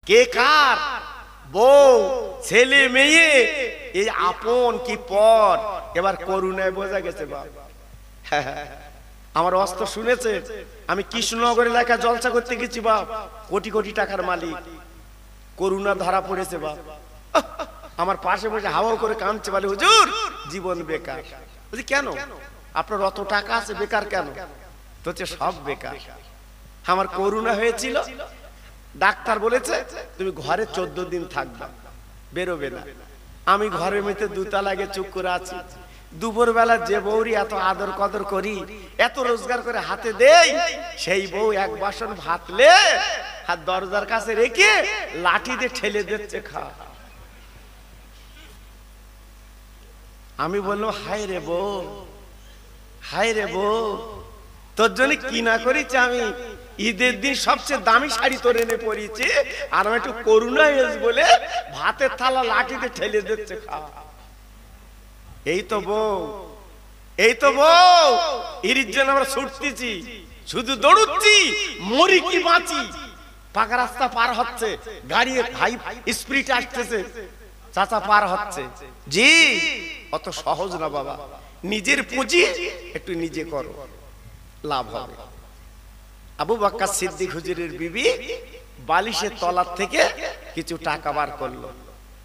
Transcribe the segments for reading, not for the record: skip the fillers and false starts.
কে কার, বউ ছেলে মেয়ে, এই আপন কি পর, এবার করুণায় বোঝা গেছে বাপ। আমার অস্ত্র শুনেছে, আমি কৃষ্ণনগর এলাকায় জলসা করতে গেছি বাপ, কোটি কোটি টাকার মালিক, করুণা ধরা পড়েছে বাপ। আমার পাশে বসে হাওয়া করে কাঁদছে, বলে হুজুর জীবন বেকার। বলছি কেন, আপনার অত টাকা আছে বেকার কেন? তো সব বেকার। আমার করুণা হয়েছিল, ডাক্তার বলেছে তুমি ঘরে 14 দিন থাকবা, বেরোবে না। আমি ঘরের মধ্যে দুতলায় চুপ করে আছি। দুপুর বেলা যে বউরি এত আদর কদর করি, এত রোজগার করে হাতে দেই, সেই বউ এক বাসন ভাতলে হাত দরজার কাছে রেখে লাঠি দিয়ে ঠেলে দিচ্ছে খা। আমি বললাম হায় রে বউ, হায় রে বউ, তোর জন্য কি না করেছি আমি। ঈদের দিন সবচেয়ে দামি শাড়ি তোর এনে পরিয়েছি, আর আমি একটু করুণা হয়েছে বলে ভাতের থালা লাঠিতে ঠেলে দিচ্ছে খা। এই তো বউ, এই তো বউ, এর জন্য আমরা ছুটতেছি, শুধু দৌড়ুচ্ছি, মরি কি বাঁচি। পাকা রাস্তা পার হচ্ছে, গাড়ি হাই স্পিড আসতেছে, চাচা পার হচ্ছে। জি অত সহজ না বাবা, নিজের পুঁজি একটু নিজে করো, লাভ হবে। আবু বকর সিদ্দিক হুজুরের বিবি বালিশের তলার থেকে কিছু টাকা বার করলো।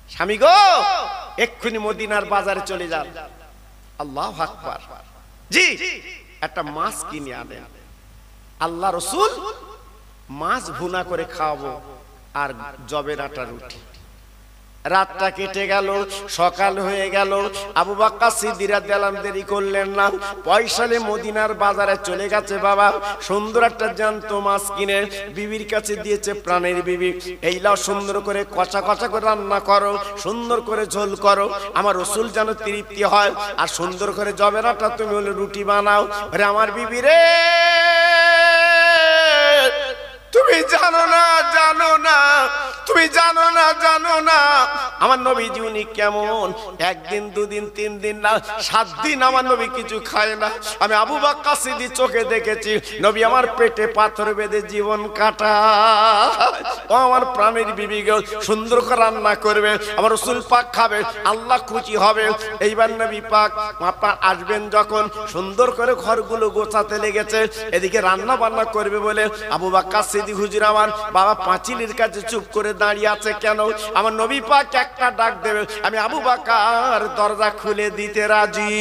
স্বামী গো এক্ষুনি মদিনার বাজারে চলে যান। আল্লাহু আকবার। জি একটা মাছ কিনে আনেন, আল্লাহ রসুল মাছ ভুনা করে খাওয়াবো আর জবের আটা রুটি। রাতটা কেটে গেল, সকাল হয়ে গেল। আবু বকর সিদ্দিক রাদিয়াল্লাহু আনহু দেরি করলেন না, পয়সালে মদিনার বাজারে চলে গেছে বাবা। সুন্দর একটা জ্যান্ত মাছ কিনে বিবির কাছে দিয়েছে, প্রাণের বিবি এই লাও সুন্দর করে কষা কষা করে রান্না করো, সুন্দর করে ঝোল করো, আমার রাসূল যেন তৃপ্তি হয়, আর সুন্দর করে জবের আটা তুমি হলো রুটি বানাও। আরে আমার বিবি রে, তুমি জানো না, জানো না, তুমি জানো না, জানো না আমার নবীজি উনি কেমন। একদিন দুদিন তিন দিন না 7 দিন আমার নবী কিছু খায় না। আমি আবু বকর সিদ্দিক চোখে দেখেছি, নবী আমার পেটে পাথর বেঁধে জীবন কাটায়। ও আমার প্রাণের বিবি গো, সুন্দর করে রান্না করবে, আমার রাসূল পাক খাবে, আল্লাহ খুশি হবে। এইবার নবী পাক আপনার আসবেন যখন, সুন্দর করে ঘরগুলো গোছাতে লেগেছে, এদিকে রান্না বান্না করবে বলে আবু বকর সিদ্দিক হুজুর আমার বাবা পাঁচিলের কাছে চুপ করে দাঁড়িয়ে আছে। কেন? আমার নবী পাক একটা ডাক দেবে, আমি আবু বকর দরজা খুলে দিতে রাজি।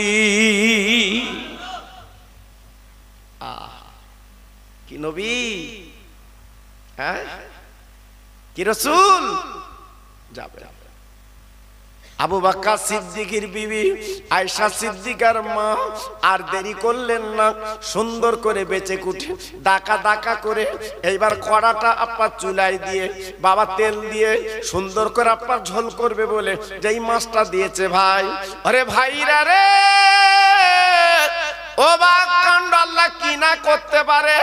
কি নবী, হ্যাঁ কি রাসূল যাবে। আবু বকর সিদ্দিকের বিবি আয়েশা সিদ্দিকার মা আর দেরি করলেন না, সুন্দর করে বেঁচে কুটে দাকা দাকা করে এইবার কড়াটা আপনার চুলায় দিয়ে বাবা তেল দিয়ে সুন্দর করে আপনার ঝোল করবে বলে যেই মাছটা দিয়েছে ভাই, আরে ভাইরা রে, ও বাকান্ড আল্লাহ কি না করতে পারে।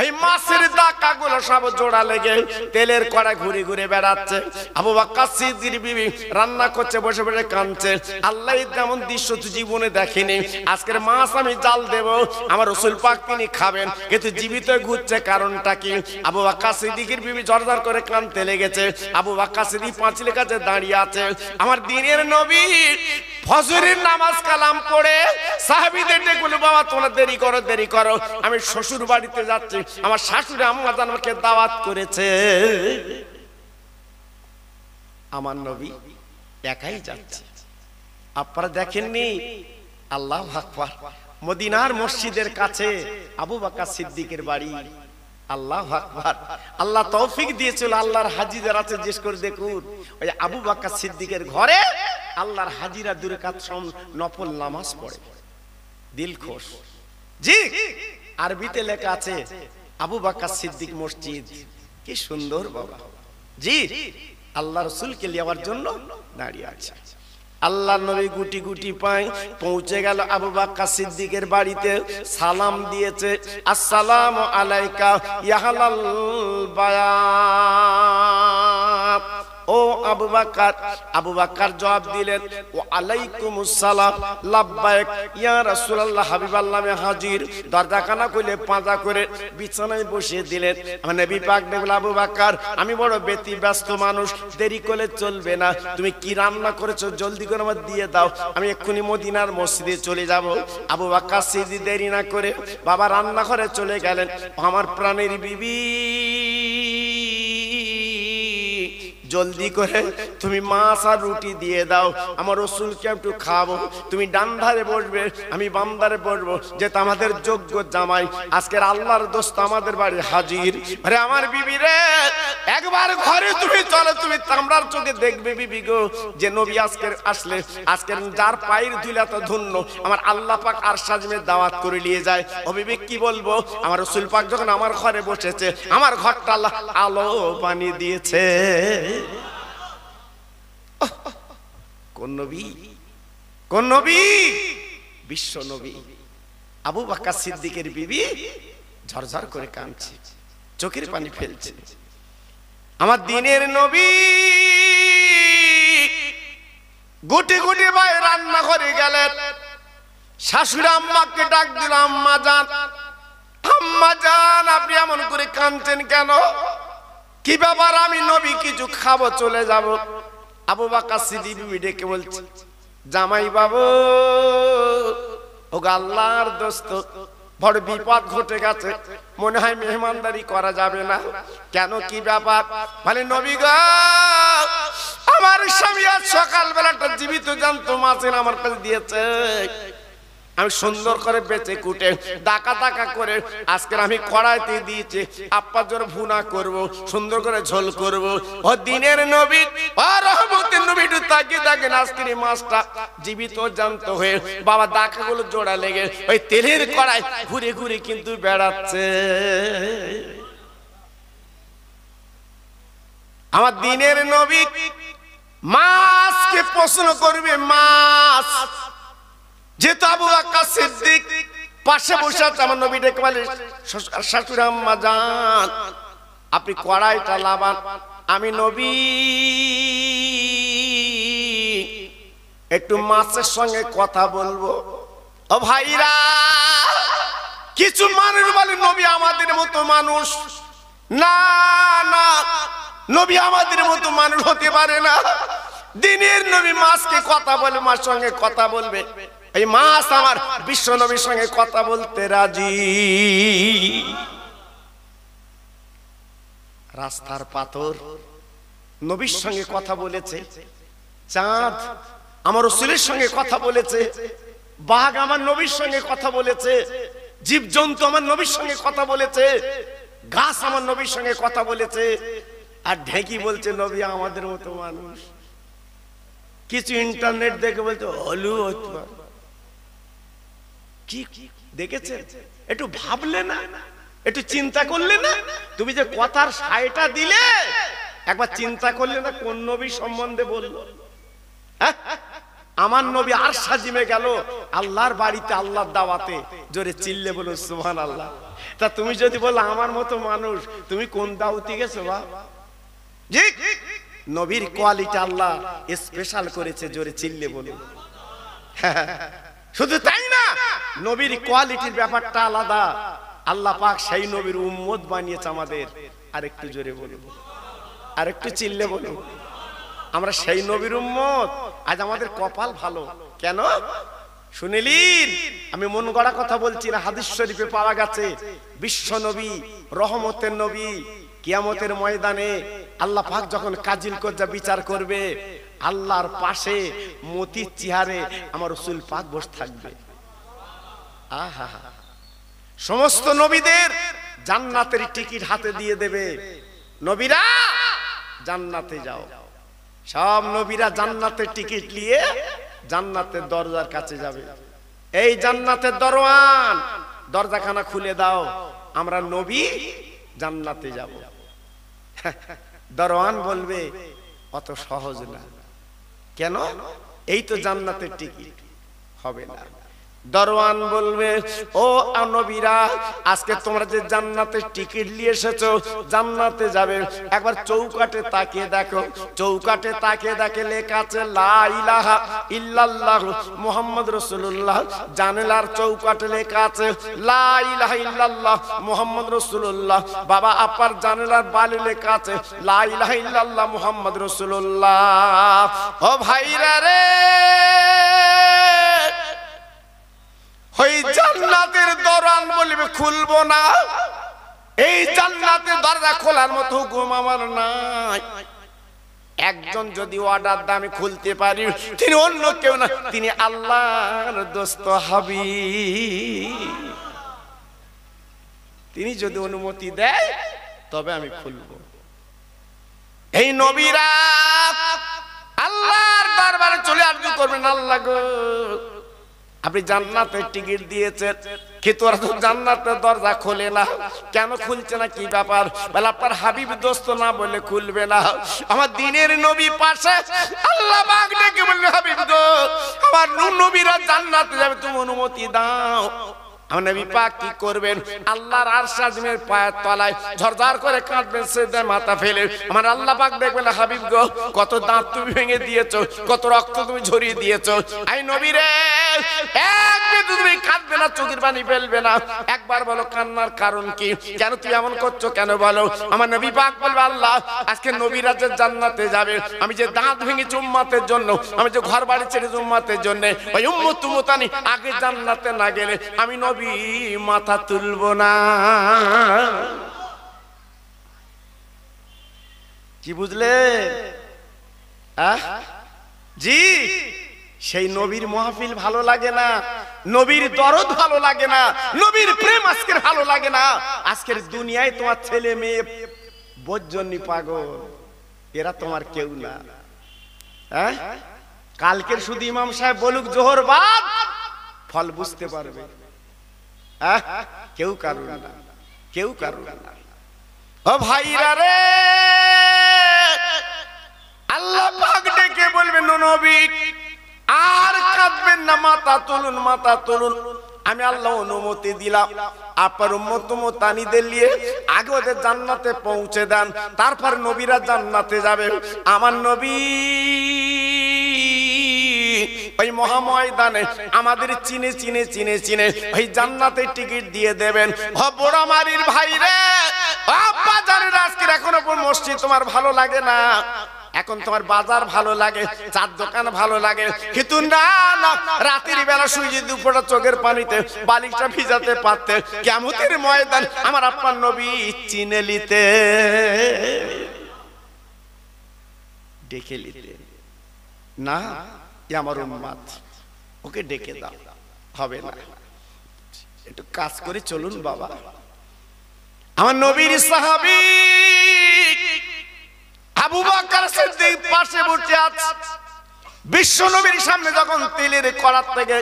এই মাছের দাকাগুলো সব জোড়া লেগে তেলের কড়া ঘুরে ঘুরে বেড়াচ্ছে। আবু বকর সিদ্দিক বিবি রান্না করছে, বসে বসে কাঁদছে, আল্লাহ তেমন দৃশ্য তো জীবনে দেখেনি। আজকের মাছ আমি জাল দেব, আমার রাসূল পাক তিনি খাবেন, কিন্তু জীবিত ঘুরছে, কারণটা কি? আবু বকর সিদ্দিকের বিবি জড়জড় করে কাঁদতে লেগেছে। আবু বকর সিদ্দিক পাঁচিলের কাছে দাঁড়িয়ে আছে। আমার দিনের নবী ফজরের নামাজ কালাম পড়ে সাহাবীদের ডেকে বলল, বাবা তোমরা দেরি করো, দেরি করো, আমি শ্বশুর বাড়িতে যাচ্ছি, আমার শাশুড়ি আম্মা জান আমাকে দাওয়াত করেছে। আমার নবী একাই যাচ্ছে, আপনারা দেখেননি? আল্লাহু আকবার। মদিনার মসজিদের কাছে আবু বকর সিদ্দিকের বাড়ি। আল্লাহু আকবার। আল্লাহ তৌফিক দিয়েছিল, আল্লাহর হাজিদের আছে, জিজ্ঞেস করে দেখুন ওই আবু বকর সিদ্দিকের ঘরে আল্লাহর হাজিরা 2 রাকাত নফল নামাজ পড়ে, দিল খুশ। জি আরবিতে লেখা আছে আবু বকর সিদ্দিক মসজিদ, কি সুন্দর বাবা। জি আল্লাহ রাসূলকে নেওয়ার জন্য দাঁড়িয়ে আছে। আল্লাহ নবী গুটি গুটি পায় পৌঁছে গেল আবু বকর সিদ্দিকের বাড়িতে, সালাম দিয়েছে, আসসালামু আলাইকা ইয়া আহলাল বায়াত, ও আবু বকর। আবু বকর জবাব দিলেন, ওয়া আলাইকুমুস সালাম, লাব্বাইক ইয়া রাসূলুল্লাহ, হাবিবাল্লাহ আমি হাজির। দরজাখানা খুলে পাঁজা করে বিছানায় বসিয়ে দিলেন। আমার নবী পাক বললেন, আবু বকর আমি বড় ব্যতিব্যস্ত মানুষ, দেরি করলে চলবে না, তুমি কি রান্না করেছো জলদি করে আমার দিয়ে দাও, আমি এক্ষুনি মদিনার মসজিদে চলে যাব। আবু বকর সিদ্দিক দেরি না করে বাবা রান্নাঘরে চলে গেলেন। আমার প্রাণের বিবি জলদি করে তুমি মাছ আর রুটি দিয়ে দাও, আমার রাসূলকে একটু খাবো। তুমি ডান ধারে বসবে, আমি বাম ধারে বসবো, যেটা আমাদের যোগ্য জামাই। আজকের আল্লাহর দোস্ত আমাদের বাড়ি হাজির। আরে আমার বিবি রে, একবার ঘরে তুমি চলো, তুমি তামরার চোখে দেখবে বিবি গো, যে নবী আজকের আসলে, আজকের যার পায়ের ধুলা তো ধন্য, আমার আল্লাহ পাক আর সাজমে দাওয়াত করে নিয়ে যায়। ও বিবি কি বলবো, আমার রাসূল পাক যখন আমার ঘরে বসেছে, আমার ঘরটা আল্লাহ আলো বানিয়ে দিয়েছে। কোন নবী, কোন নবী? বিশ্ব নবী। আবু বকর সিদ্দিকের বিবি ঝরঝর করে কাঁদছে, চোখের পানি ফেলছে। আমার দিনের নবী গুটি গুটি ভাই রান্না করে গেলেন। শাশুড়ি আম্মাকে ডাক দিল, আম্মা জান, আম্মা জান আপনি এমন করে কাঁদছেন কেন? কি ব্যাপার? আমি নবী কিছু খাবো, চলে যাব। আবু বকর সিদ্দিক ডেকে বলছে, জামাই বাবু, ও আল্লাহর দোস্ত, বড় বিপদ ঘটে গেছে, মনে হয় মেহমানদারি করা যাবে না। কেন, কি ব্যাপার? মানে নবী গো, আমার স্বামী আজ সকালবেলাটা জীবিত জ্যান্ত মাছ এনে আমার কাছে দিয়েছে, আমি সুন্দর করে বেঁচে কুটে ডাকা ডাকা করে আজকের আমি কড়াইতে দিয়েছি, আপ্পা জোর ভুনা করব, সুন্দর করে ঝোল করব। ও দিনের নবী, ও রহমতের নবী, একটু তাকিয়ে দেখেন আজকের এই মাছটা জীবিত জ্যান্ত হয়ে বাবা ডাকাগুলো জোড়া লেগে ওই তেলের কড়াই ঘুরে ঘুরে কিন্তু বেড়াচ্ছে। আমার দিনের নবী মাছকে প্রশ্ন করবে, মাছ। যেহেতু আবু বকর সিদ্দিক পাশে বসে আছে, আমার নবী ডেকে বলে, শাশুড়ি আম্মা জান আপনি কড়াইটা লাবান, আমি নবী একটু মাছের সঙ্গে কথা বলবো। ও ভাইরা, কিছু মানুষ বলে নবী আমাদের মতো মানুষ। না না, নবী আমাদের মতো মানুষ হতে পারে না। দিনের নবী মাছকে কথা বলে, মার সঙ্গে কথা বলবে। এই মাছ আমার বিশ্ব নবীর সঙ্গে কথা বলতে রাজি। রাস্তার পাথর নবীর সঙ্গে কথা বলেছে, চাঁদ আমার রাসূলের সঙ্গে কথা বলেছে, বাঘ আমার নবীর সঙ্গে কথা বলেছে, জীবজন্তু আমার নবীর সঙ্গে কথা বলেছে, গাছ আমার নবীর সঙ্গে কথা বলেছে, আর ঢেকি বলছে নবী আমাদের মতো মানুষ। কিছু ইন্টারনেট দেখে বলছে হলু হতে পারে। কি দেখেছেন? একটু ভাবলে না, একটু চিন্তা করলে না? তুমি যে কথার সাইটা দিলে একবার চিন্তা করলে না কোন নবী সম্বন্ধে বললো? আমার নবী আর সাজিমে গেল আল্লাহর বাড়িতে, আল্লাহর দাওয়াতে, জোরে চিল্লে বলো সুবহানাল্লাহ। তা তুমি যদি বলো আমার মতো মানুষ, তুমি কোন দাওয়াতে গেছো? বা জি, নবীর কোয়ালিটি আল্লাহ স্পেশাল করেছে, জোরে চিল্লে বলো। শুধু তাই না, নবীর কোয়ালিটির ব্যাপারটা আলাদা। আল্লাহ পাক সেই নবীর উম্মত বানিয়েছে আমাদের। আরেকটু জোরে বলুন, আরেকটু চিল্লে বলুন, আমরা সেই নবীর উম্মত। আজ আমাদের কপাল ভালো। কেন শুনিলেন? আমি মন গড়া কথা বলছি না, হাদিস শরীফে পাওয়া গেছে বিশ্ব নবী, রহমতের নবী, কিয়ামতের ময়দানে আল্লাহ পাক যখন কাজিল কজ্জা বিচার করবে, আল্লাহর পাশে মতির চেহারে আমার রাসূল পাক বসে থাকবে। আহা, সমস্ত নবীদের জান্নাতের টিকিট হাতে দিয়ে দেবে। নবীরা জান্নাতে যাও। সব নবীরা জান্নাতের টিকিট নিয়ে জান্নাতের দরজার কাছে যাবে। এই জান্নাতের দরওয়ান, দরজাখানা খুলে দাও, আমরা নবী জান্নাতে যাব। দরওয়ান বলবে অত সহজ না। কেন? এই তো জান্নাতের টিকিট, হবে না। দরওয়ান বলবে, ও নবীরা, আজকে তোমরা যে জান্নাতের টিকিট নিয়ে এসেছো, জান্নাতে যাবে, একবার চৌকাঠে তাকিয়ে দেখো। চৌকাঠে তাকিয়ে দেখে লেখা আছে লা ইলাহা ইল্লাল্লাহ মুহাম্মদ রাসূলুল্লাহ। জানালার চৌকাঠে লেখা আছে লা ইলাহা ইল্লাল্লাহ মুহাম্মদ রাসূলুল্লাহ। বাবা আপার জানালার বালি লেখা আছে লা ইলাহা ইল্লাল্লাহ মুহাম্মদ রাসূলুল্লাহ। ও ভাইরা রে, ওই জান্নাতের দরওয়ান বলবে খুলবো না, এই জান্নাতের দরজা খোলার মতো হুকুম আমার নাই। একজন যদি অর্ডার দেয় আমি খুলতে পারি, তিনি অন্য কেউ না, তিনি আল্লাহর দোস্ত হাবিব। তিনি যদি অনুমতি দেয় তবে আমি খুলবো। এই নবীরা আল্লাহর দরবারে চলে আরজু করবেন, আল্লাহ গো আপনি জান্নাতের টিকিট দিয়েছেন, কিন্তু ওরা তো জান্নাতের দরজা খোলে না, কেন খুলছে না, কি ব্যাপার? বলে আপনার হাবিব দোস্ত না বলে খুলবে না। আমার দিনের নবী পাশে, আল্লাহ পাক ডেকে বললেন হাবিব গো আমার নবীরা জান্নাতে যাবে, তুমি অনুমতি দাও। আমার নবী পাক কি করবেন? আল্লাহর আরশ আজিমের পায়ের তলায় ঝরঝর করে কাঁদবেন, সিজদায় মাথা ফেলে। আমার আল্লাহ পাক দেখবেন হাবিব গো কত দাঁত তুমি ভেঙে দিয়েছো, কত রক্ত তুমি ঝরিয়ে দিয়েছো। আই নবী রে, একবার তুমি কাঁদবে না, চোখের পানি ফেলবে না, একবার বলো কান্নার কারণ কি, কেন তুই এমন করছো, কেন বলো। আমার নবী পাক বলবে আল্লাহ আজকে নবীরা যে জান্নাতে যাবে, আমি যে দাঁত ভেঙেছি উম্মতের জন্য, আমি যে ঘর বাড়ি ছেড়ে উম্মতের জন্য, ওই উম্মত উম্মতানি আগে জান্নাতে না গেলে আমি নবী মাথা তুলবো না। কি বুঝলে? জি, সেই নবীর মাহফিল ভালো লাগে না, নবীর দরদ ভালো লাগে না, নবীর প্রেম আজকের ভালো লাগে না। আজকের দুনিয়ায় তোমার ছেলে মেয়ে বজ্জনী পাগল, এরা তোমার কেউ না। কালকের শুধু ইমাম সাহেব বলুক জোহর বাদ, ফল বুঝতে পারবে। কেউ কারণ না, কেউ কারণ না। ও ভাইরা রে, আল্লাহ পাক ডেকে বলবেন নবী আর কাঁদবেন না, মাথা তুলুন, মাথা তুলুন। আমি আল্লাহ অনুমতি দিলাম, আপনার উম্মত মুতানিদের নিয়ে আগে ওদের জান্নাতে পৌঁছে দেন, তারপর নবীরা জান্নাতে যাবে। আমার নবী ওই মহাময়দানে আমাদের চিনে চিনে চিনে চিনে ওই জান্নাতের টিকিট দিয়ে দেবেন। বড়মারির ভাই রে, বাজারের আজকের এখনো মসজিদ তোমার ভালো লাগে না, এখন তোমার বাজার ভালো লাগে, চার দোকান ভালো লাগে, কিন্তু না না, রাতের বেলা শুয়ে যদি দুপুরটা চোখের পানিতে বালিশটা ভিজাতে পারতে, কিয়ামতের ময়দান আমার আপনার নবী চিনে নিতে, ডেকে নিতে। না, আমার উম্মত, ওকে ডেকে দাও, হবে না, একটু কাজ করে চলুন বাবা। আমার নবীর সাহাবী আবু বকর সিদ্দিক পাশে বসে আছে। বিশ্ব নবীর সামনে যখন তেলের কড়া থেকে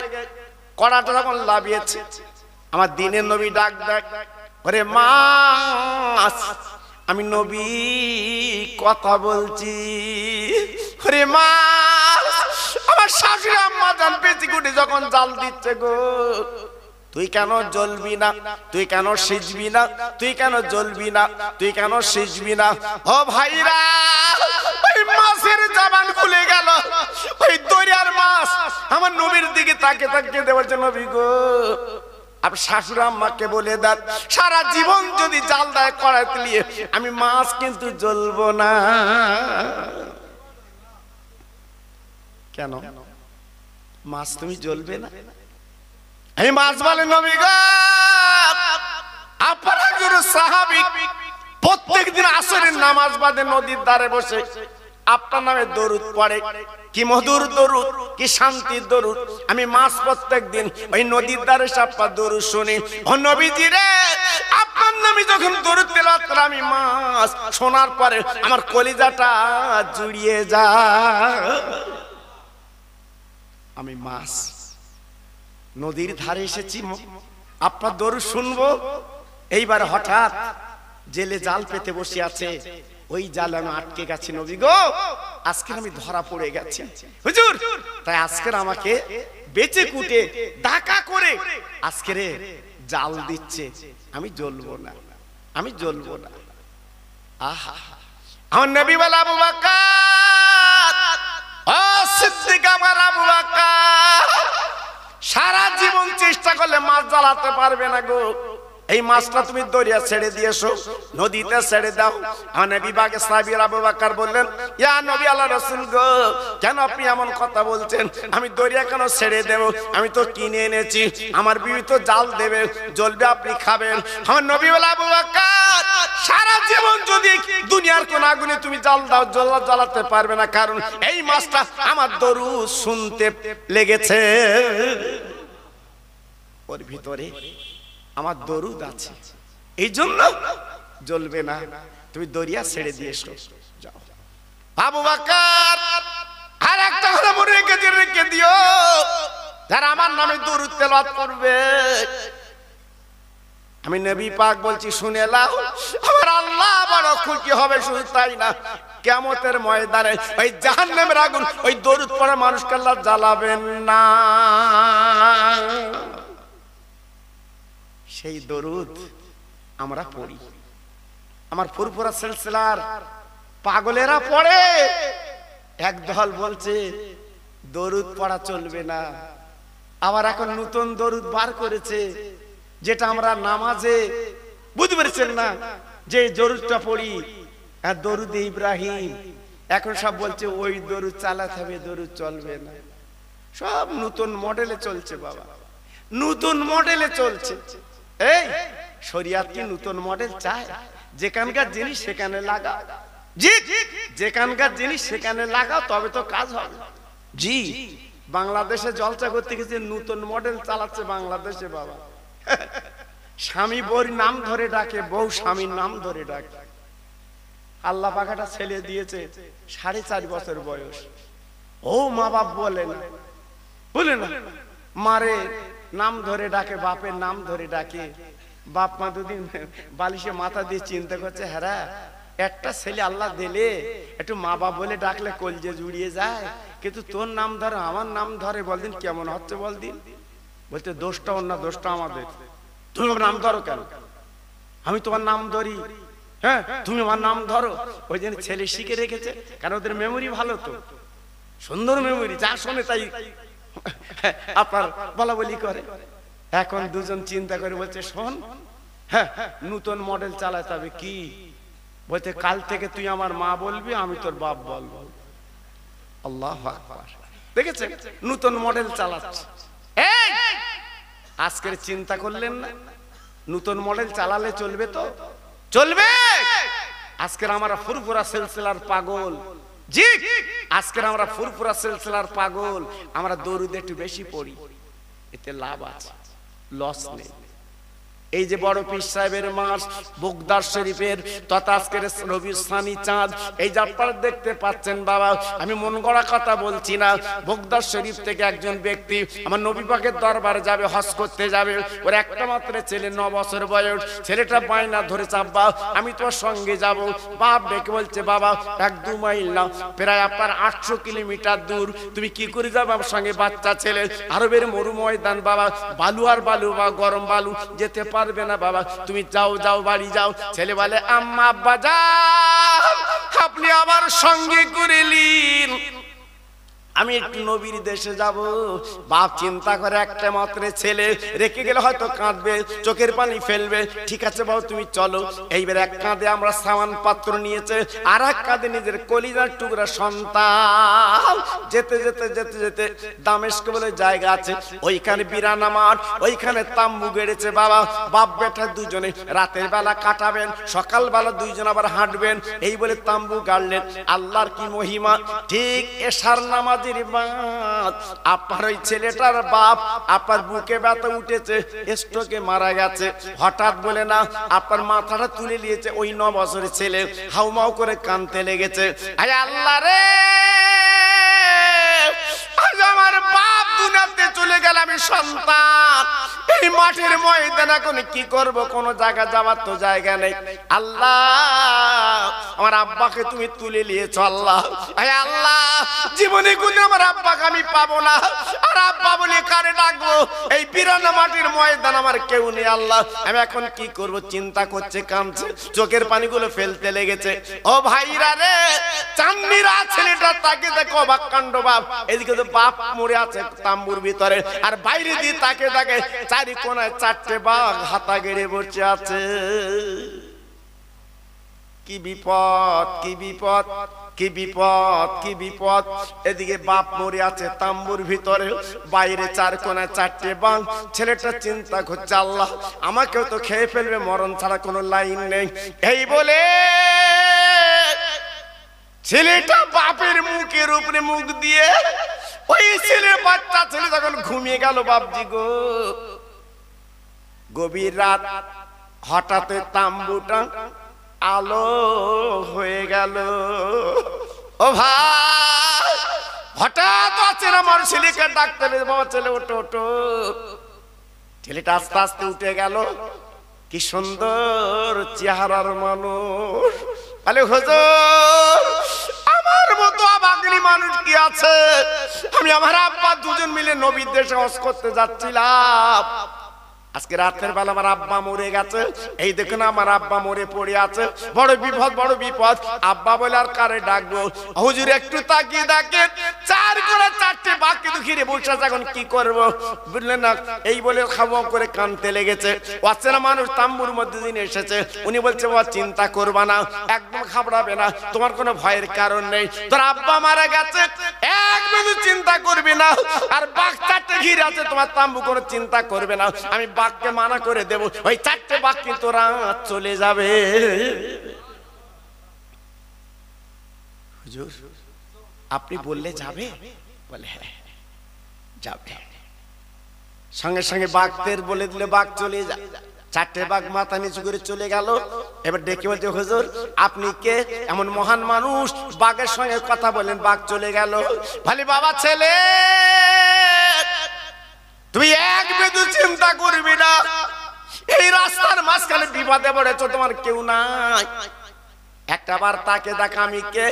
কড়াটা যখন লাভিয়েছে, আমার দিনের নবী ডাক ডাক, ওরে মাছ, আমি নবী কথা বলছি। ওরে মাছ, আমার শাশুড়ি আম্মা জান পেঁচি কুটি যখন জাল দিচ্ছে গো, তুই কেন জ্বলবি না, তুই কেন সিজবি না, তুই কেন জ্বলবি না, তুই কেন সিজবি না। ও ভাইরা, ওই মাছের জবান খুলে গেল, ওই দরিয়ার মাছ আমার নবীর দিকে তাকে তাকিয়ে দেওয়ার জন্য, নবী গো আপনি শাশুড়ি আম্মাকে বলে দেন সারা জীবন যদি জাল দেয় কড়াইতে নিয়ে আমি মাছ কিন্তু জ্বলবো না। কেন মাছ তুমি জ্বলবে না? এই মাছ বলে নবী গো, আপনার একজন সাহাবী প্রত্যেকদিন আসরের নামাজ বাদে নদীর ধারে বসে আপনার নামে দরুদ পড়ে, কি মধুর দরুদ, কি শান্তির দরুদ। আমি মাছ প্রত্যেকদিন ওই নদীর ধারে আপনার দরুদ শুনি। ও নবীজি রে, আপনার নামে যখন দরুদ তেলাওয়াত করে আমি মাছ শোনার পরে আমার কলিজাটা জুড়িয়ে যায়। আমি মাছ নদীর ধারে এসেছি, আপনার দরুদ শুনবো। এইবার হঠাৎ জেলে জাল পেতে বসে আছে, ওই জাল আমি আটকে গেছি। নবী গো, আজকে আমি ধরা পড়ে গেছি হুজুর, তাই আজকে আমাকে বেচে কুটে ডাকা করে আজকে রে জাল দিচ্ছে, আমি জ্বলবো না, আমি জ্বলবো না। আহা, আমার নবী বলে আবু বকর, ও সিদ্দিক আমার আবু বকর, সারা জীবন চেষ্টা করলে মাছ জ্বালাতে পারবে না গো। এই মাছটা তুমি দরিয়া ছেড়ে দিয়েছো, নদীতে ছেড়ে দাও। আমার নবী বাগে সাহাবী আবু বকর বললেন, ইয়া নবী আল্লাহ রাসূল গো, কেন আপনি এমন কথা বলছেন? আমি দরিয়া কেন ছেড়ে দেব? আমি তো কিনে এনেছি, আমার বিবি তো জাল দেবে, জ্বলবে, আপনি খাবেন। আমার নবী বলে আবু বকর, সারা জীবন যদি দুনিয়ার কোন আগুনে তুমি জাল দাও, জ্বালাতে পারবে না, কারণ এই মাছটা আমার দরুদ শুনতে লেগেছে, ওর ভিতরে আমার দরুদ আছে, এই জন্য জ্বলবে না, তুমি দরিয়া ছেড়ে দিয়েছো, যাও। আবু বকর, আর একটা কথা মনে রেখে দিও, যারা আমার নামে দরুদ তেলাওয়াত করবে, আমি নবী পাক বলছি শুনে নাও, আমার আল্লাহ বড় খুশি হবে। শুধু তাই না, কিয়ামতের ময়দানে ওই জাহান্নামের আগুন ওই দরুদ পড়া মানুষকে আল্লাহ জ্বালাবেন না। সেই দরুদ আমরা পড়ি, আমার ফুরফুরা সিলসিলার পাগলেরা পড়ে। একদল বলছে দরুদ পড়া চলবে না, আবার এখন নতুন দরুদ বার করেছে, যেটা আমরা নামাজে, বুঝতে পেরেছেন না, যে দরুদটা পড়ি দরুদে ইব্রাহিম, এখন সব বলছে ওই দরুদ চালাতে হবে, দরুদ চলবে না। সব নতুন মডেলে চলছে বাবা, নতুন মডেলে চলছে। এই শরিয়াত কি নতুন মডেল চায়? যেখানকার জিনিস সেখানে লাগাও, জি, যেখানকার জিনিস সেখানে লাগাও, তবে তো কাজ হবে। জি, বাংলাদেশে জলসা করতে গেছে, নতুন মডেল চালাচ্ছে বাংলাদেশে বাবা। স্বামী বউর নাম ধরে ডাকে, বউ স্বামীর নাম ধরে ডাকে। আল্লাহ পাখাটা ছেলে দিয়েছে 4.5 বছর বয়স, ও মা বাপ বলে না, বলে না, মারে নাম ধরে ডাকে, বাপের নাম ধরে ডাকে। বাপ মা দুদিন বালিশে মাথা দিয়ে চিন্তা করছে, হ্যাঁ একটা ছেলে আল্লাহ দিলে, একটু মা বাপ বলে ডাকলে কলজে জুড়িয়ে যায়, কিন্তু তোর নাম ধরে আমার নাম ধরে, বলদিন কেমন হচ্ছে বলদিন। বলতে দোষটা ওর না, দোষটা আমাদের। তুমি আমার নাম ধরো কেন? আমি তোমার নাম ধরি, হ্যাঁ তুমি আমার নাম ধরো। ওই জন্য ছেলে শিখে রেখেছে, কারণ ওদের মেমোরি ভালো, তো সুন্দর মেমোরি, যা শোনে তাই আপনার বলা বলি করে। এখন দুজন চিন্তা করে বলছে, শোন, হ্যাঁ নতুন মডেল চালাতে হবে। কি বলতে? কাল থেকে তুই আমার মা বলবি, আমি তোর বাপ বলবো। আল্লাহু আকবার, দেখেছেন নতুন মডেল চালাচ্ছে। এই আজকের চিন্তা করলেন না, নতুন মডেল চালালে চলবে? তো চলবে। আজকের আমরা ফুরফুরা সিলসিলার পাগল, জি, আজকের আমরা ফুরফুরা সিলসিলার পাগল। আমরা দরুদ একটু বেশি পড়ি, এতে লাভ আছে, লস নেই। এই যে বড় পীর সাহেবের মাস বুগদার শরীফের তথা আজকের রবিউল সানি চাঁদ, এই যে আপনারা দেখতে পাচ্ছেন বাবা, আমি মন গড়া কথা বলছি না। বুগদার শরীফ থেকে একজন ব্যক্তি আমার নবী পাকের দরবারে যাবে, হজ করতে যাবে। ওর একটা মাত্র ছেলে, 9 বছর বয়স। ছেলেটা বায়না ধরেছে, আব্বা আমি তোমার সঙ্গে যাব। বাপ ডেকে বলছে, বাবা 1-2 মাইল না, প্রায় আপনার 800 কিলোমিটার দূর, তুমি কি করে যাবে আমার সঙ্গে? বাচ্চা ছেলে, আরবের মরু ময়দান বাবা, বালু আর বালু বা গরম বালু, যেতে পারবে না বাবা, তুমি যাও, যাও বাড়ি যাও। ছেলে বলে, আম্মা আব্বা যান, আপনি আমার সঙ্গে করে নিন, আমি একটু নবীর দেশে যাব। বাপ চিন্তা করে, একটা মাত্র ছেলে, রেখে গেলে হয়তো কাঁদবে, চোখের পানি ফেলবে। ঠিক আছে বাবু তুমি চলো। এইবার এক কাঁধে আমরা সামান পাত্র নিয়েছে, আর এক কাঁধে নিজের কলিজার টুকরা সন্তান। যেতে যেতে যেতে যেতে দামেস্ক বলে জায়গা আছে, ওইখানে বিরানা মাঠ, ওইখানে তাম্বু গেড়েছে বাবা। বাপ বেটা দুজনে রাতের বেলা কাটাবেন, সকালবেলা দুইজন আবার হাঁটবেন, এই বলে তাম্বু গাড়লেন। আল্লাহর কি মহিমা! ঠিক এশার নামাজ আপনার ওই ছেলেটার বাপ আপনার বুকে ব্যথা উঠেছে, স্ট্রোকে মারা গেছে। হঠাৎ বলে না, আপনার মাথাটা তুলে নিয়েছে। ওই 9 বছরের ছেলে হাউমাউ করে কাঁদতে লেগেছে, আয় আল্লাহ রে, আজ আমার বাপ দুনিয়াতে চলে গেল, আমি সন্তান এই মাঠের ময়দানে এখন কি করব? কোন জায়গা যাওয়ার তো জায়গা নেই। আল্লাহ আমার আব্বাকে তুমি তুলে নিয়েছো, আল্লাহ আয় আল্লাহ জীবনে কোন আমার আব্বাকে আমি পাবো না। আর আমার আব্বা বলে কারে ডাকবো? এই বিরানা মাটির ময়দান আমার কেউ নেই আল্লাহ, আমি এখন কি করব? চিন্তা করছে, কাঁদছে, চোখের পানিগুলো ফেলতে লেগেছে। ও ভাইরা রে, চান্দিরা ছেলেটা তাকে দেখো অবাক কাণ্ড বাপ। এদিকে তো বাপ মরে আছে তাম্বুর ভিতরে, আর বাইরে দিয়ে তাকে দেখে চারি কোনায় চারটে বাঘ হাতা গেড়ে বসে আছে। কি বিপদ, কি বিপদ, কি বিপদ, কি বিপদ! এদিকে বাপ মরে আছে তাম্বুর ভিতরে, বাইরে চার কোনায় চারটে বাঘ। ছেলেটা চিন্তা করছে, আল্লাহ আমাকেও তো খেয়ে ফেলবে, মরণ ছাড়া কোনো লাইন নেই। এই বলে ছেলেটা বাপের মুখের উপরে মুখ দিয়ে, ওই ছেলের বাচ্চা ছেলে যখন ঘুমিয়ে গেল, বাপজি গো, গভীর রাত, হঠাৎ তাম্বুটা আলো হয়ে গেল। ও ভাই, হঠাৎ আছে আমার ছেলেকে ডাকতে, বাবা ছেলে ওঠো ওঠো। ছেলেটা আস্তে আস্তে উঠে গেল। কি সুন্দর চেহারার মানুষ! বলে হুজুর, আমার মতো অবাগলি মানুষ কি আছে? আমি আমার আব্বা দুজন মিলে নবীর দেশে হজ করতে যাচ্ছিলাম। আজকে রাতের বেলা আমার আব্বা মরে গেছে। এই দেখুন আমার আব্বা মরে পড়ে আছে। বড় বিপদ, বড় বিপদ। আব্বা বলে আর কারে ডাকবো? হুজুর একটু তাকিয়ে দেখেন, চার করে চারটে বাকি দুঃখীরে বসে আছে, এখন কি করবো বুঝলেন না? এই বলে খাওয়া করে কানতে লেগেছে। অচেনা মানুষ তাম্বুর মধ্যে দিন এসেছে। উনি বলছে, বাবা চিন্তা করবা না, একদম ঘাবড়াবে না, তোমার কোনো ভয়ের কারণ নেই। তোর আব্বা মারা গেছে, একদম চিন্তা করবি না। আর বাঘ চারটে ঘিরে আছে, তোমার তাম্বু কোনো চিন্তা করবে না। আমি বাঘকে মানা করে দেব, ওই চারটে বাঘ কিন্তু রাত চলে যাবে। হুজুর আপনি বললে যাবে? বলে হ্যাঁ যাবে। সঙ্গে সঙ্গে বাঘদের বলে দিলে বাঘ চলে যায়। চারটে বাঘ মাথা নিচু করে চলে গেল। এবার ডেকে বলছে, হুজুর আপনি কে? এমন মহান মানুষ, বাঘের সঙ্গে কথা বলেন, বাঘ চলে গেল। ভালি বাবা ছেলে, তুই এক বিন্দু চিন্তা করবি না। এই রাস্তার মাঝখানে বিপদে পড়েছ, তোমার কেউ নাই। একটা বার তাকে দেখ, আমি কে?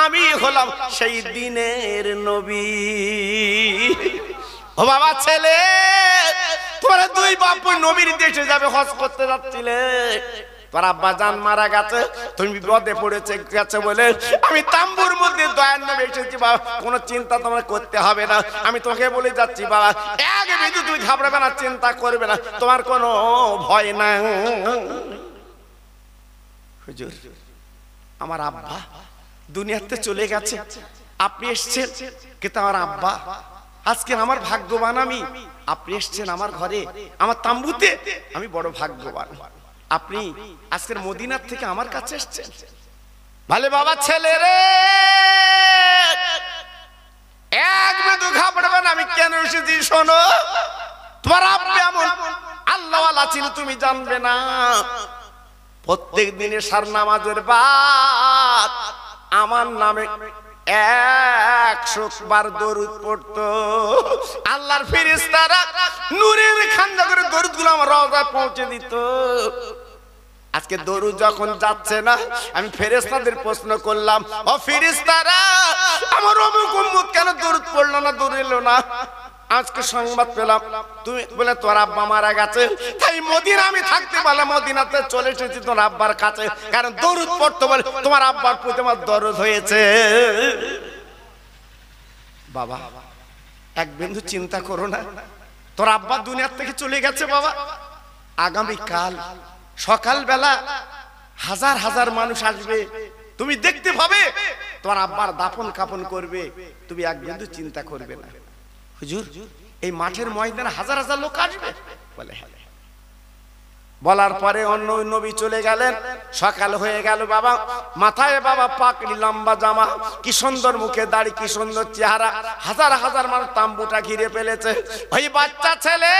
আমি হলাম সেই দিনের নবী। ও বাবা ছেলে, তোরা দুই বাপ নবীর দেশে যাবে, হজ করতে যাচ্ছিলে। তোর আব্বা জান মারা গেছে, তুমি বিপদে পড়েছে গেছে বলে আমি তাম্বুর মধ্যে দয়ার নামে এসেছি। বাবা কোনো চিন্তা তোমার করতে হবে না, আমি তোমাকে বলে যাচ্ছি বাবা, এক বিন্দু তুমি ঘাবড়াবে না, চিন্তা করবে না, তোমার কোনো ভয় না। হুজুর আমার আব্বা দুনিয়াতে চলে গেছে, আপনি এসেছেন, কিন্তু আমার আব্বা আজকে আমার ভাগ্যবান আমি, আপনি এসেছেন আমার ঘরে, আমার তাম্বুতে, আমি বড় ভাগ্যবান। আপনি আজকের মদিনার থেকে আমার কাছে এসেছেন। ভালে বাবা ছেলে রে, এক বিন্দু ঘাবড়াবে না, আমি কেন এসেছি শোনো। তোমার আব্বা এমন আল্লাহওয়ালা ছিল তুমি জানবে না। প্রত্যেক দিনে সার নামাজের বাদ আমার নামে 100 বার দরুদ পড়তো। আল্লাহর ফেরেশতারা নূরের খান্ডা করে দরুদগুলো আমার রওজায় পৌঁছে দিত। আজকে দরুদ যখন যাচ্ছে না, আমি ফেরেশতাদের প্রশ্ন করলাম, ও ফেরেশতারা আমার অমুক উম্মত কেন দরুদ পড়লো না, দরুদ এলো না? আজকে সংবাদ পেলাম তুমি বলে তোর আব্বা মারা গেছে, তাই মদিনা আমি থাকতে পারলাম, মদিনাতে চলে এসেছি তোর আব্বার কাছে, কারণ দরুদ পড়তে বলে তোমার আব্বার প্রতি আমার দরদ হয়েছে। বাবা এক বিন্দু চিন্তা করো না, তোর আব্বা দুনিয়ার থেকে চলে গেছে বাবা। আগামী কাল সকালবেলা হাজার হাজার মানুষ আসবে, তুমি দেখতে পাবে, তোমার আব্বার দাফন কাফন করবে, তুমি এক বিন্দু চিন্তা করবে না। হুজুর এই মাঠের ময়দানে হাজার হাজার লোক আসবে? বলে হ্যাঁ। বলার পরে অন্য নবী চলে গেলেন। সকাল হয়ে গেল বাবা, মাথায় বাবা পাকড়ি লম্বা জামা, কি সুন্দর মুখে দাড়ি, কি সুন্দর চেহারা, হাজার হাজার মানুষ তাম্বুটা ঘিরে ফেলেছে। ওই বাচ্চা ছেলে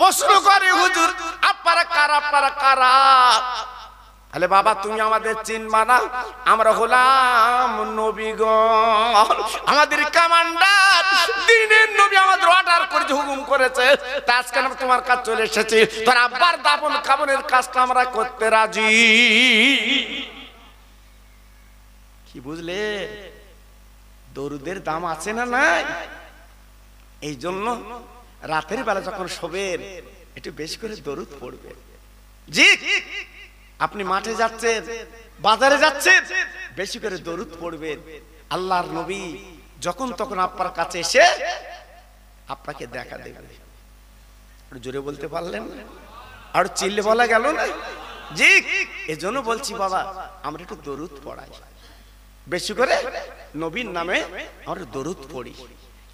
প্রশ্ন করে, হুজুর আপনারা কারা, আপনারা কারা? আরে বাবা তুমি আমাদের চিনবা না, আমরা হলাম নবীগণ, আমাদের কমান্ডার দিনের নবী আমাদের অর্ডার করেছে, হুকুম করেছে, তা আজকে আমরা তোমার কাছে চলে এসেছি, তোর আব্বার দাফন কাফনের কাজটা আমরা করতে রাজি। কি বুঝলে দরুদের দাম আছে না নাই? এই জন্য রাতের বেলা যখন শোবেন একটু বেশি করে দরুদ পড়বেন। জি, আপনি মাঠে যাচ্ছেন, বাজারে যাচ্ছেন, বেশি করে দরুদ পড়বেন। আল্লাহর নবী যখন তখন আপনার কাছে এসে আপনাকে দেখা দেবে। জোরে বলতে পারলেন না? আর চিল্লে বলা গেল না? জি, এজন্য বলছি বাবা, আমরা একটু দরুদ পড়াই, বেশি করে নবীর নামে আমরা দরুদ পড়ি।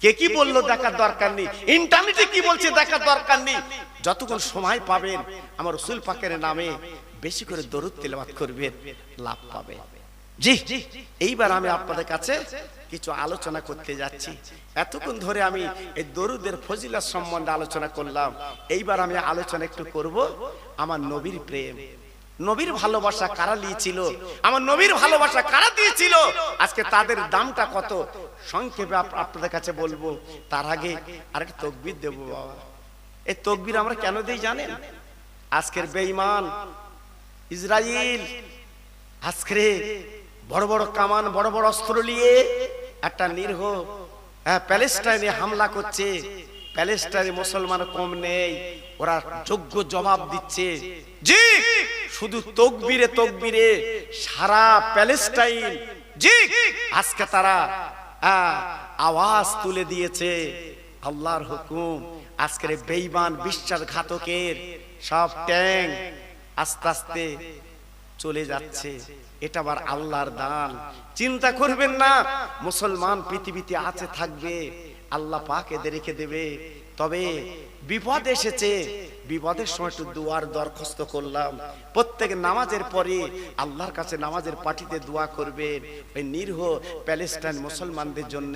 কে কি বললো দেখার দরকার নেই, ইন্টারনেটে কি বলছে দেখার দরকার নেই। যতক্ষণ সময় পাবেন আমার রাসূল পাকের নামে বেশি করে দরুদ তেলাওয়াত করবেন, লাভ পাবেন। জি, এইবার আমি আপনাদের কাছে কিছু আলোচনা করতে যাচ্ছি। এতক্ষণ ধরে আমি এই দরুদের ফজিলত সম্বন্ধে আলোচনা করলাম। এইবার আমি আলোচনা একটু করব আমার নবীর প্রেম, নবীর ভালোবাসা কারা নিয়েছিল, আমার নবীর ভালোবাসা কারা দিয়েছিল, আজকে তাদের দামটা কত সংক্ষেপে আপনাদের কাছে বলবো। তার আগে আরেকটা তাকবীর দেব বাবা। এই তাকবীর আমরা কেন দেই জানেন? আজকের বেঈমান ইসরাইল আজকে বড় বড় কামান, বড় বড় অস্ত্র নিয়ে একটা নিরীহ প্যালেস্টাইনে হামলা করছে। প্যালেস্টাইনে মুসলমান কম নেই, ওরা যোগ্য জবাব দিচ্ছে। জি, শুধু তাকবীরে তাকবীরে সারা প্যালেস্টাইন, জি, আজকে তারা আওয়াজ তুলে দিয়েছে আল্লাহর হুকুম। আজকের বেঈমান বিশ্বাসঘাতকের সব ট্যাঙ্ক আস্তে আস্তে চলে যাচ্ছে। এটা আবার আল্লাহর দান। চিন্তা করবেন না, মুসলমান পৃথিবীতে আছে, থাকবে, আল্লাহ পাক এদের রেখে দেবে। তবে বিপদ এসেছে, বিপদের সময় একটু দোয়ার দরখাস্ত করলাম। প্রত্যেক নামাজের পরে আল্লাহর কাছে নামাজের পার্টিতে দোয়া করবেন, ওই নিরীহ প্যালেস্টাইন মুসলমানদের জন্য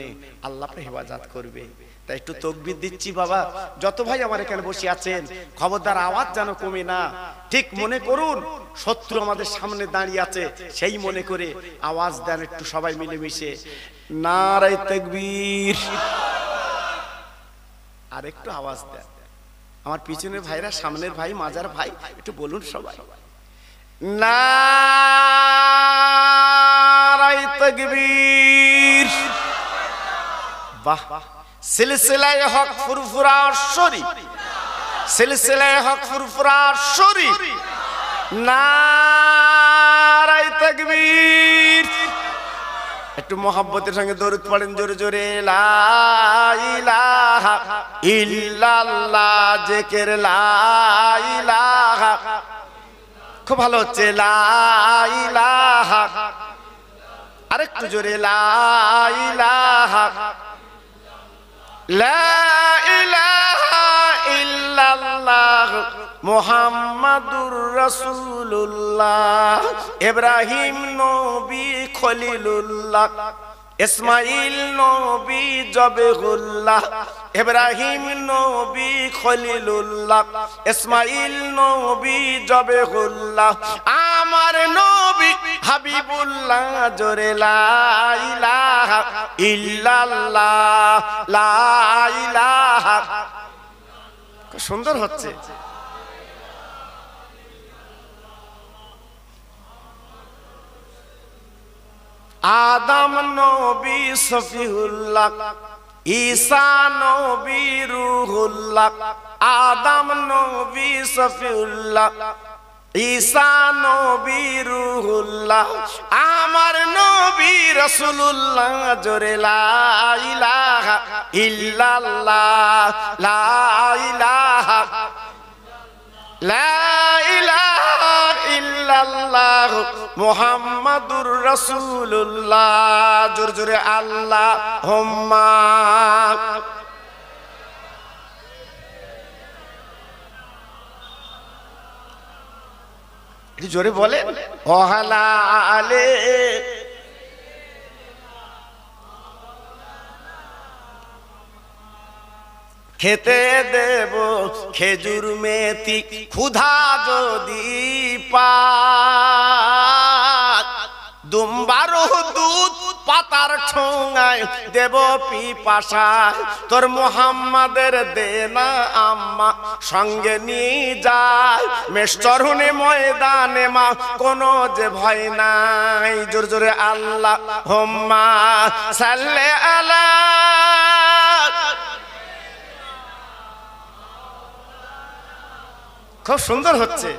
আল্লাহ হেফাজত করবে। তাই একটু তাকবীর দিচ্ছি বাবা। যত ভাই আমার এখানে বসে আছেন, খবরদার আওয়াজ যেন কমে না। ঠিক মনে করুন শত্রু আমাদের সামনে দাঁড়িয়ে আছে, সেই মনে করে আওয়াজ দেন একটু সবাই মিলেমিশে, নারে তাকবীর। আর একটু আওয়াজ দেন। আমার পিছনের ভাইরা, সামনের ভাই, মাজার ভাই, একটু বলুন সবাই, নারে তাকবীর। বাহ, সিলসিলায়ে হক ফুরফুরা শরীফ, সিলসিলায়ে হক ফুরফুরা শরীফ, নারে তাকবীর। একটু মোহাব্বতের সঙ্গে দরুদ পড়েন জোরে জোরে, লা ইলাহা ইল্লাল্লাহ, জিকির লা ইলাহা, খুব ভালো হচ্ছে, লা ইলাহা, আরেকটু জোরে, লা ইলাহা, লা ইলাহা ইল্লাল্লাহ মুহাম্মাদুর রাসূলুল্লাহ। ইব্রাহিম নবী খলিলুল্লাহ, ইসমাইল নবী জবেহুল্লাহ, ইব্রাহিম নবী খলিলুল্লাহ, ইসমাইল নবী জবেহুল্লাহ, আমার নবী হাবিবুল্লাহ। জোরে লা ইলাহা ইল্লাল্লাহ, লা ইলাহা। সুন্দর হচ্ছে। আদম নবী সফিউল্লাহ, ঈসা নবী রূহুল্লাহ, আদম নবী সফিউল্লাহ, ঈসা নবী রূহুল্লাহ, আমার নবী রাসূলুল্লাহ। জোরে লা ইলাহা ইল্লাল্লাহ, লা ইলাহা, লা ইলাহা ইল্লাল্লাহ মুহাম্মাদুর রাসূলুল্লাহ। জোরে জোরে আল্লাহুম্মা। জোরে বলে, ওয়ালা আলে। খেতে দেব খেজুর মেথি, ক্ষুধা যদি পাত, দুম্বার দুধ পাতার ঠোঙায় দেব পিপাসা। তোর মুহাম্মাদের দেনা আম্মা সঙ্গে নিয়ে যায়, মেশচরণে ময়দানে মা কোনো যে ভয় নাই। জোরে জোরে আল্লাহুম্মা সাল্লি আলা খুব সুন্দর হচ্ছে।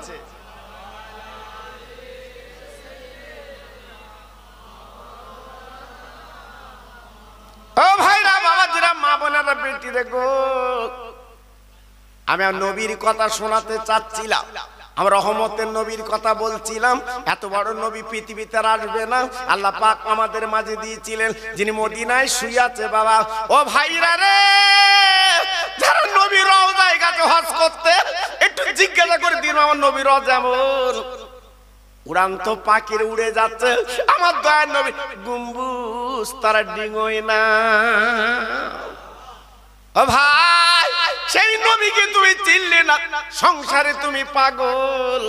ও ভাইরা, বাবাজিরা, মা বোনেরা, বেটি দেখো, আমি আর নবীর কথা শোনাতে চাচ্ছিলাম, আমরা রহমতের নবীর কথা বলছিলাম। এত বড় নবী পৃথিবীতে আসবে না, আল্লাহ পাক আমাদের মাঝে দিয়েছিলেন, যিনি মদিনায় শুয়ে আছে। বাবা ও ভাইরা রে, যারা নবীর রওজায় গেছে হজ করতে, একটু জিজ্ঞাসা করে দিন আমার নবীর রওজা যেমন উড়ান্ত পাখির উড়ে যাচ্ছে, আমার দয়ার নবী গম্বুজ তারা ডিঙোয় না। ও ভাই, সেই নবীকে তুমি চিনলে না, সংসারে তুমি পাগল,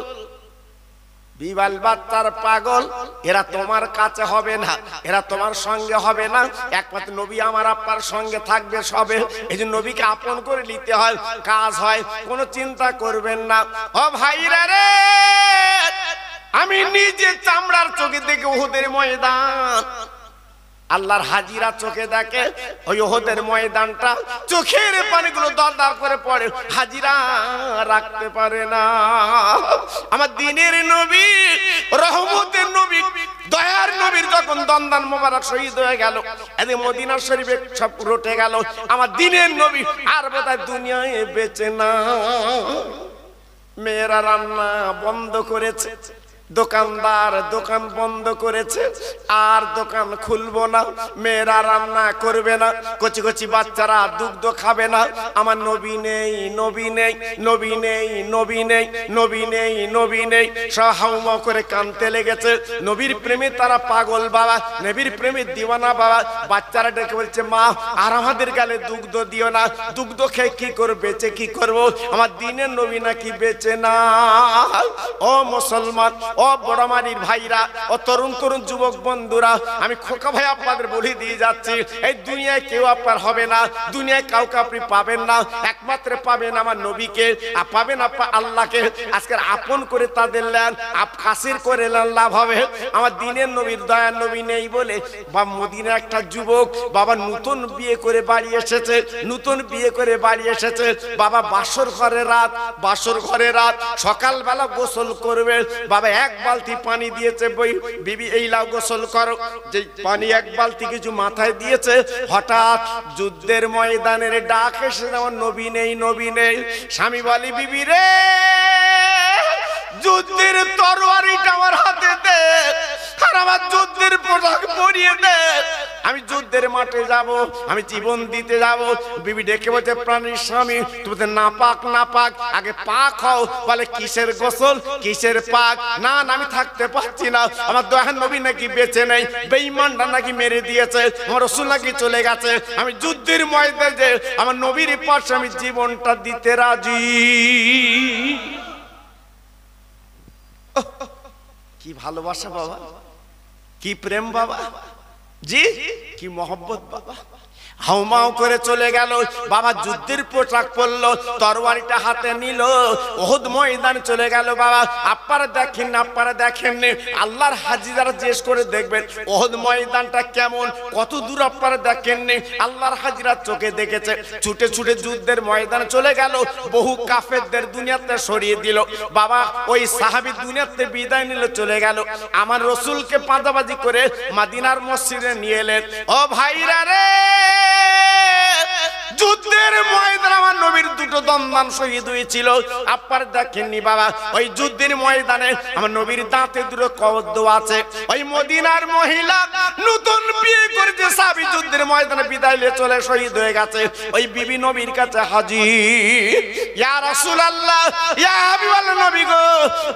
বিবাল বাচ্চার পাগল, এরা তোমার কাছে হবে না, এরা তোমার সঙ্গে হবে না, একমাত্র নবী আমার আপনার সঙ্গে থাকবে সবে। এই যে নবীকে আপন করে নিতে হয়, কাজ হয়, কোনো চিন্তা করবেন না। ও ভাইরা রে, আমি নিজে চামড়ার চোখে দেখে উহুদের ময়দান, আল্লাহর হাজিরা চোখে দেখে ওই উহুদের ময়দানটা, চোখের পানিগুলো দরদর করে পড়ে, হাজিরা রাখতে পারে না। আমার দিনের নবী, রহমতের নবী, দয়ার নবীর যখন দন্দান মোবারক শহীদ হয়ে গেল, এদের মদিনা শরীফে সব রটে গেল, আমার দিনের নবী আর বোধহয় দুনিয়ায় বেঁচে না। মেয়েরা রান্না বন্ধ করেছে, দোকানদার দোকান বন্ধ করেছে, আর দোকান খুলবো না, মেয়েরা রান্না করবে না, কচি কচি বাচ্চারা দুগ্ধ খাবে না। আমার নবী নেই, নবী নেই, নবী নেই, নবী নেই, নবী নেই, নবী নেই, সব হাউমাউ করে কাঁদতে লেগেছে। নবীর প্রেমে তারা পাগল বাবা, নবীর প্রেমে দিওয়ানা বাবা। বাচ্চারা ডেকে বলছে, মা আর আমাদের গালে দুগ্ধ দিও না, দুগ্ধ খেয়ে কি করবে, বেঁচে কি করবো, আমার দিনের নবী নাকি বেঁচে না। ও মুসলমান, ও বড়মারির ভাইরা, ও তরুণ তরুণ যুবক বন্ধুরা, আমি খোকা ভাই আপনাদের বলে দিয়ে যাচ্ছি, এই দুনিয়ায় কেউ আপনার হবে না, দুনিয়ায় কাউকে আপনি পাবেন না, একমাত্র পাবেন আমার নবীকে, আর পাবেন আপনি আল্লাহকে। আজকের আপন করে তাদের নেন, কাছের করে নেন, লাভ হবে। আমার দিনের নবীর দয়ার নবী নেই বলে বা মদিনার একটা যুবক বাবা নতুন বিয়ে করে বাড়ি এসেছে, নতুন বিয়ে করে বাড়ি এসেছে বাবা, বাসর ঘরে রাত, বাসর ঘরে রাত, সকালবেলা গোসল করবে বাবা, এক বালতি পানি দিয়েছে, বই বিবি এই লাও গোসল করো, যে পানি এক বালতি কিছু মাথায় দিয়েছে, হঠাৎ যুদ্ধের ময়দানের ডাক এসে, আমার নবী নেই, নবী নেই। স্বামী বলি, বিবি রে, যুদ্ধের তরবারিটা আমার হাতে দে, আর আমার যুদ্ধের পোশাক পরিয়ে দে, আমি যুদ্ধের মাঠে যাব, আমি জীবন দিতে যাব। বিবি ডেকে বলছে, প্রাণীর স্বামী তুমি তো নাপাক, নাপাক, আগে পাক হও। বলে, কিসের গোসল, কিসের পাক? না না, আমি থাকতে পারছি না, আমার দয়ার নবী নাকি বেঁচে নেই, বেঈমানটা নাকি মেরে দিয়েছে, আমার রাসূল নাকি চলে গেছে, আমি যুদ্ধের ময়দানে যে আমার নবীর পাশে আমি জীবনটা দিতে রাজি। কি ভালোবাসা বাবা, কি প্রেম বাবা, জি কি মহব্বত বাবা। হাউমাউ করে চলে গেল বাবা, যুদ্ধের পোশাক পরলো, তরবারিটা হাতে নিল, উহুদ ময়দান চলে গেল বাবা। আপনারা দেখেন না, আপনারা দেখেননি, আল্লাহর হাজিরা জিজ্ঞেস করে দেখবেন উহুদ ময়দানটা কেমন, কত দূর আপনারা দেখেননি, আল্লাহর হাজিরা চোখে দেখেছে। ছুটে ছুটে যুদ্ধের ময়দানে চলে গেল, বহু কাফেরদের দুনিয়াতে সরিয়ে দিল বাবা, ওই সাহাবী দুনিয়াতে বিদায় নিল, চলে গেল। আমার রাসূলকে পাঁদাবাজি করে মদিনার মসজিদে নিয়ে এলেন। ও ভাইরা রে, যুদ্ধের ময়দানে আমার নবীর দুটো দন্দান শহীদ হয়েছিল, আপনারা দেখেননি বাবা। ওই যুদ্ধের ময়দানে আমার নবীর দাঁতে দুটো কবর আছে। ওই মদিনার মহিলা নতুন বিয়ে করেছে, সাহাবী যুদ্ধের ময়দানে বিদায় নিয়ে চলে শহীদ হয়ে গেছে। ওই বিবি নবীর কাছে হাজির, ইয়া রাসূলুল্লাহ, ইয়া হাবিবাল্লাহ, নবী গো,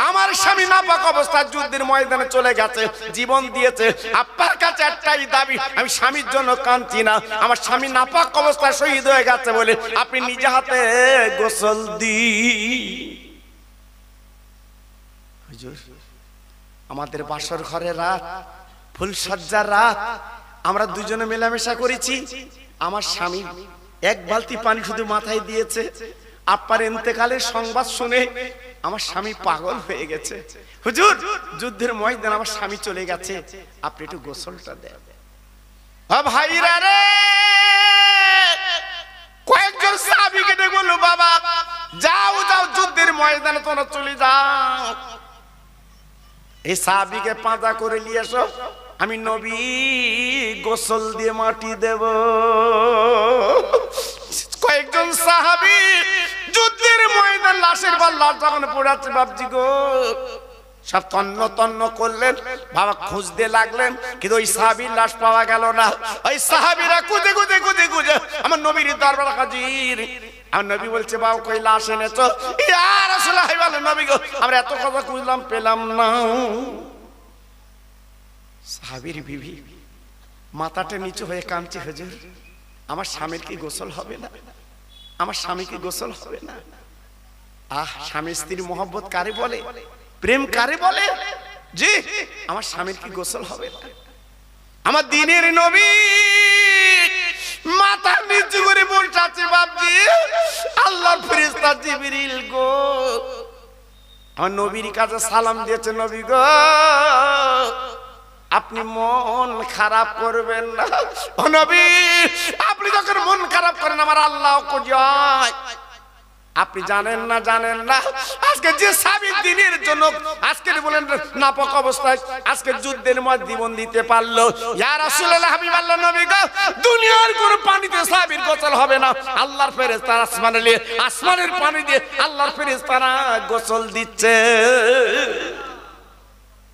আমার স্বামী নাপাক অবস্থায় যুদ্ধের ময়দানে চলে গেছে, জীবন দিয়েছে, আপনার কাছে একটাই দাবি, আমি স্বামীর জন্য কাঁদছি না, আমার স্বামী নাপাক অবস্থায় শহীদ হয়ে গেছে বলে আপনি নিজে হাতে গোসল দি। আমাদের বাসর ঘরে রাত, ফুলসজ্জার রাত, আমরা দুজনে মেলামেশা করেছি, আমার স্বামী এক বালতি পানি শুধু মাথায় দিয়েছে, আপনার ইন্তেকালের সংবাদ শুনে আমার স্বামী পাগল হয়ে গেছে। হুজুর, যুদ্ধের ময়দানে আমার স্বামী চলে গেছে, আপনি একটু গোসলটা দেন। ভাইরা রে, কয়েকজন সাহাবীকে বলল, বাবা যাও যাও, যুদ্ধের ময়দানে তোমরা চলে যাও, এই সাহাবীকে পাঁজা করে নিয়ে এসো, আমি নবী গোসল দিয়ে মাটি দেব। কয়েকজন সাহাবী যুদ্ধের ময়দান লাশের পর লাশ যখন পড়াচ্ছে, বাপজি গো সব তন্ন তন্ন করলেন, বাবা খুঁজতে লাগলেন, কিন্তু ওই সাহাবীর লাশ পাওয়া গেল না। ওই সাহাবীরা খুঁজে খুঁজে খুঁজে খুঁজে আমার নবীর দরবারে হাজির। আর নবী বলছে, বাবা কই লাশ এনেছো? ইয়া রাসূলুল্লাহ বলে, নবী গো আমরা এত কথা খুঁজলাম পেলাম না। সাহাবীর বিবি মাথাটা নিচু হয়ে কাঁদছে, হুজুর আমার স্বামীর কি গোসল হবে না? আমার স্বামী কি গোসল হবে না? আহ, স্বামী স্ত্রীর মহব্বত কারে বলে, প্রেম কারে বলে? জি, আমার স্বামীর কি গোসল হবে না? আমার দিনের নবী মাথা নিচু করে বসে আছে, বাপজি আল্লাহর ফেরেশতা জিবরিল গো আমার নবীর কাছে সালাম দিয়েছে, নবী গো আপনি মন খারাপ করবেন না। ও নবী, আপনি যখন মন খারাপ করেন আমার আল্লাহ কয়। আপনি জানেন না, জানেন না আজকে যে সাহাবী দিনের জন্য আজকে বলেন নাপাক অবস্থায় আজকে যুদ্ধের মধ্যে জীবন দিতে পারলো। ইয়া রাসূলুল্লাহ, হাবিব আল্লাহ নবী গো দুনিয়ার কোন পানিতে সাহাবীর গোসল হবে না, আল্লাহর ফেরেশতারা আসমানের পানি দিয়ে আল্লাহর ফেরেশতারা গোসল দিচ্ছে।